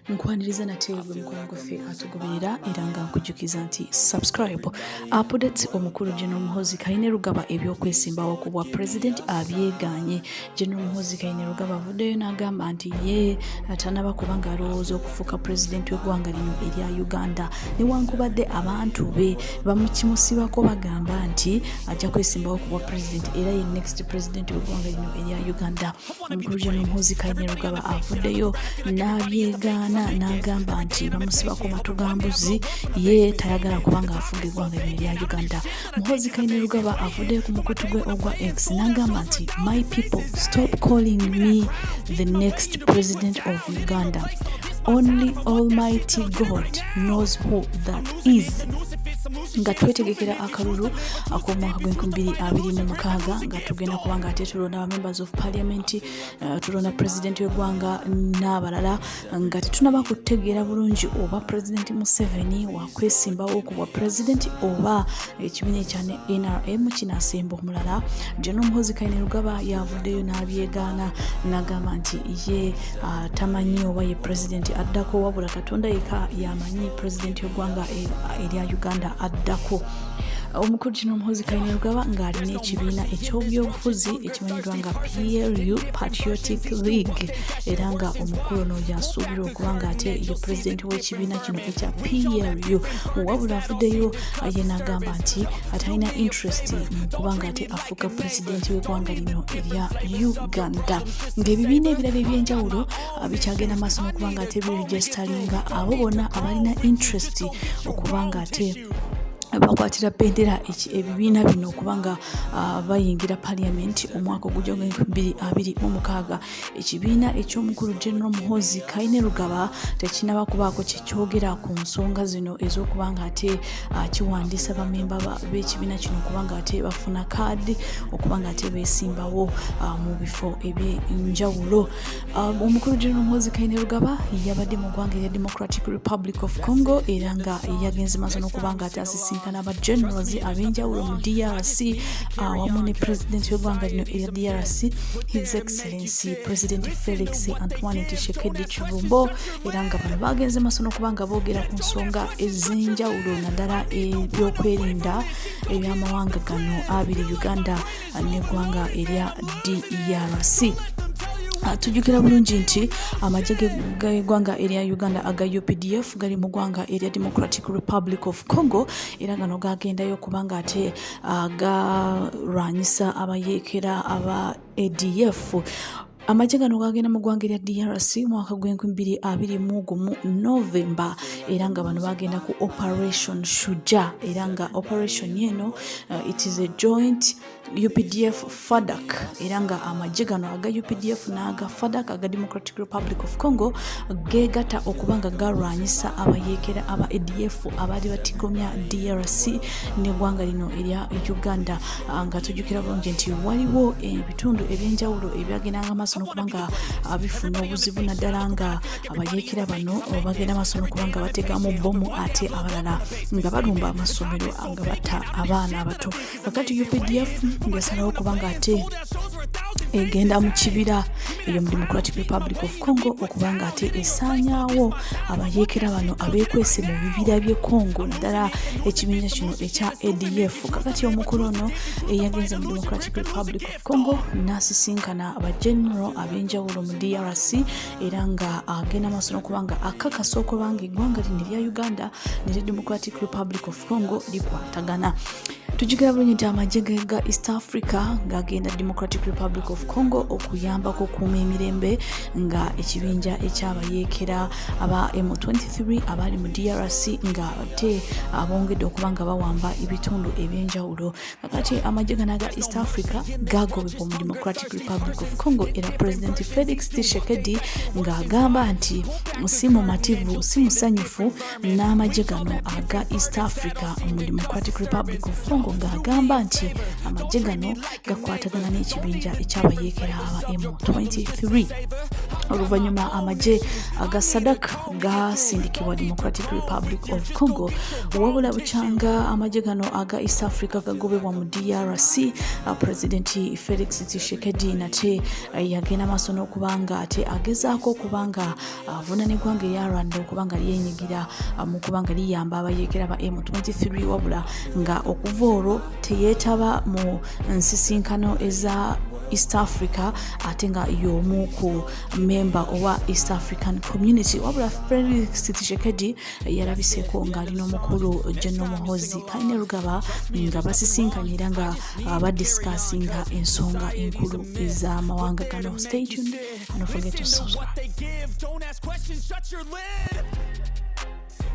nkwaniriza natewe mukono gwe atugoberera era nga nkujukiza nti subscribe updates omukuru General Muhoozi Kainerugaba ebyokwesimbawo ku bwa president Abyeganye. General Muhoozi Kainerugaba avuddeyo n'agamba nti ye atanaba kubanga alowooza okufuuka president w'eggwanga lino erya Uganda newankubadde abantu be bamukimusibako bagamba nti ajja kwesimbawo ku bwa president era ye next president w'eggwanga lino erya Uganda. Omukuru General Muhoozi Kainerugaba avuddeyo n'abyegana n'agamba nti bamusibako matugambuzi ye tayagala kubanga afuga eggwanga lino erya Uganda. Muhoozi Kainerugaba avuddeyo ku mukutu gwe ogwa X n'agamba nti my people stop calling me the next president of Uganda. Only Almighty God knows who that is. Nga twetegekera akalulu ak'omwaka gw'2026 nga tugenda kubanga ate tulonda members of parliament, tulonda president w'eggwanga n'abalala nga tetunaba kutegeera bulungi oba president Museveni wakwesimbawo ku bwa president oba ekibiina ekya NRM kinaasemba omulala. General Muhoozi Kainerugaba yavuddeyo n'abyegaana n'agamba nti ye tamanyi oba ye president addako wabula Katonda yekka yamanyi president w'eggwanga erya Uganda addako. Omukulu General Muhoozi Kainerugaba ng'alina ekibiina eky'obyobufuzi ekimanyiddwa nga PLU Patriotic League era nga omukulu ono yasuubira okuba nga ate ye president w'ekibiina kino ekya PLU wabula avuddeyo ye n'agamba nti atalina interest mu kuba nga ate afuuka president w'eggwanga lino erya Uganda. Ng'ebibiina ebirala eby'enjawulo bikyagenda maaso n'okuba nga ate biregisteringa abo bonna abalina interest okuba nga ate bakwatira bendera ebibiina bino okubanga bayingira parliament omwaka ogujja gw'2026. Ekibiina eky'omukulu General Muhoozi Kainerugaba tekinaba kubaako kyekyogera ku nsonga zino ez'okuba nga ate kiwandiisa bamemba b'ekibiina kino okuba nga ate bafuna kaadi okuba nga ate beesimbawo mu bifo eby'enjawulo. Omukulu General Muhoozi Kainerugaba yabadde mu ggwanga erya Democratic Republic of Congo era nga yagenze maaso n'okuba nga ate asisinkana aba generals ab'enjawulo mu DRC awamu ne president w'eggwanga lino erya DRC His Excellency President Felix Antoine Tshisekedi Chilombo era nga bano bagenze maaso n'okuba nga boogera ku nsonga ez'enjawulo naddala ebyokwerinda eby'amawanga gano abiri Uganda n'eggwanga erya DRC. Tujjukira bulungi nti amagye g'eggwanga erya Uganda aga UPDF gali mu ggwanga erya Democratic Republic of Congo era gano gagendayo kubanga ate galwanyisa abayeekera aba ADF. Amagye gano gagenda mu ggwanga erya DRC mwaka gw'2021 November era nga bano bagenda ku Operation Shujaa era nga operation eno it is a joint UPDF FADC era nga amagye gano aga UPDF n'aga FADC aga Democratic Republic of Congo gegata okubanga galwanyisa abayeekera aba ADF abali batigomya DRC n'eggwanga lino erya Uganda. Nga tujjukira bulungi nti waliwo ebitundu eby'enjawulo ebyagendanga maaso n'okubanga bifuna obuzibu naddala nga abayeekera bano bagenda maaso n'okuba nga bategamu bbomu ate abalala nga balumba amasomero nga batta abaana abato. Kakati UPDF yasalawo kubanga ate egenda mu kibira eyo mu Democratic Republic of Congo okubanga ate esaanyaawo abayeekera bano abeekwese mu bibira by'e Congo naddala ekibiina kino ekya ADF. Kakati omukulu ono eyagenze mu Democratic Republic of Congo n'asisinkana abageneral ab'enjawulo mu DRC era nga agenda maaso n'okubanga akakasa okubanga eggwanga lino erya Uganda ne Democratic Republic of Congo likwatagana. Tujjukira bulungi nti amagye ga East Africa ng'agenda Democratic Republic of Congo okuyambako okukuuma emirembe nga ekibinja ekyabayeekera aba M23 abali mu DRC nga ate abongedde okuba nga bawamba ebitundu eby'enjawulo. Kakati amagye gano aga East Africa gagobebwa mu Democratic Republic of Congo era President Felix Tshisekedi ng'agamba nti si mumativu si musanyufu n'amagye gano aga East Africa mu Democratic Republic of Congo ng'agamba nti amagye gano gakwatagana n'ekibinja ekyabayeekera aba M23. oluvanyuma amagye aga SADC gasindikibwa Democratic Republic of Congo wabula bukyanga amagye gano aga East Africa gagobebwa mu DRC. President Felix Tshisekedi nate yagenda maaso n'okubanga ate agezaako okubanga avunaanibwa ng'erya Rwanda okubanga lyenyigira mu kubanga liyamba abayeekera ba M23 wabula nga okuva olwo teyeetaba mu nsisinkano eza East Africa ate nga y'omu ku member owa East African Community wabula Felix Tshisekedi yalabiseeko ng'alina omukulu General Muhoozi Kainerugaba nga basisinkanyira nga badiscussinga ensonga enkulu ez'amawanga gano. Stay tuned and don't forget to subscribe. Don't ask questions, shut your lid.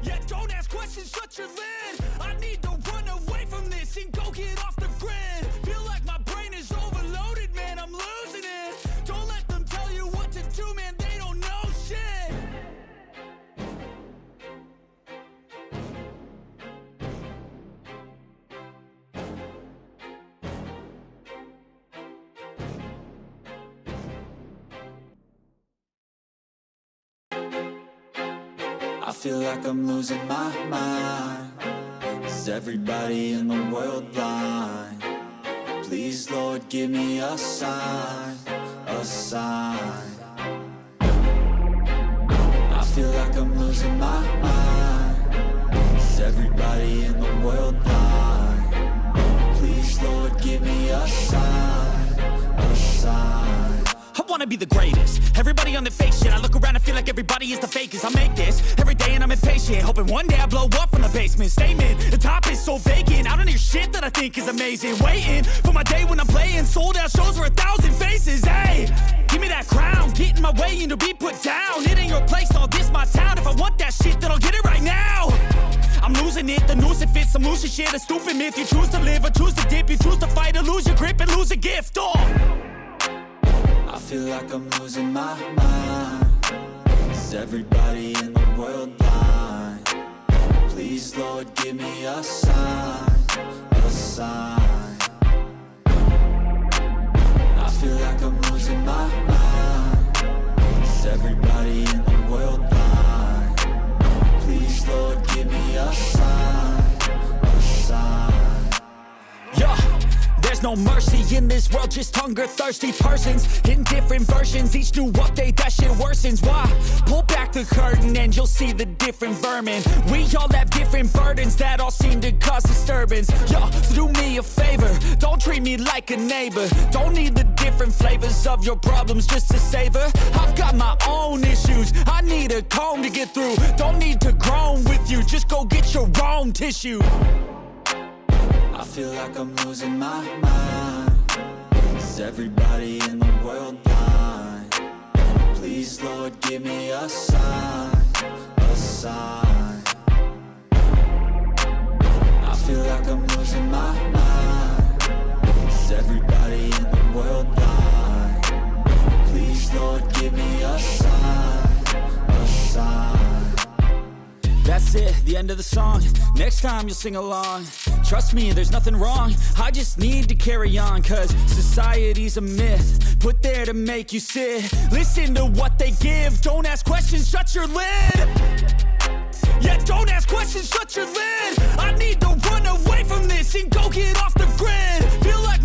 Yeah, don't ask questions, shut your lid. I need to run away from this and go get off the grid. Feel like my brain is overloaded, man, I'm losing it. Don't let them tell you what to do, man, they don't know shit. I feel like I'm losing my mind. Is everybody in the world blind? Please, Lord, give me a sign, a sign. I feel like I'm losing my mind. Is everybody in the world blind? Please, Lord, give me a sign, a sign. I wanna be the greatest. Everybody on the fake shit. I look around and feel like everybody is the fakest. I make this every day and I'm impatient, hoping one day I blow up from the basement. Statement, the top is so vacant. I don't hear shit that I think is amazing. Waiting for my day when I'm playing sold out shows for 1,000 faces. Hey, give me that crown, get in my way and to be put down. It ain't your place, all this my town. If I want that shit, then I'll get it right now. I'm losing it, the noose it fits, I'm losing shit. A stupid myth, you choose to live or choose to dip. You choose to fight or lose your grip and lose a gift. I feel like I'm losing my mind. Is everybody in the world blind? Please, Lord, give me a sign, a sign. I feel like I'm losing my mind. Is everybody in the world blind? Please, Lord, give me a sign, a sign. Yeah. There's no mercy in this world, just hunger-thirsty persons in different versions. Each new update, that shit worsens. Why? Pull back the curtain and you'll see the different vermin. We all have different burdens that all seem to cause disturbance. Yo, so do me a favor, don't treat me like a neighbor. Don't need the different flavors of your problems just to savor. I've got my own issues, I need a comb to get through. Don't need to groan with you, just go get your own tissue. I feel like I'm losing my mind. Is everybody in the world blind? Please, Lord, give me a sign, a sign. I feel like I'm losing my mind. Is everybody in the world blind? Please, Lord, give me a sign, a sign. That's it, the end of the song. Next time you'll sing along. Trust me, there's nothing wrong. I just need to carry on, cause society's a myth put there to make you sit. Listen to what they give. Don't ask questions, shut your lid. Yeah, don't ask questions, shut your lid. I need to run away from this and go get off the grid. Feel like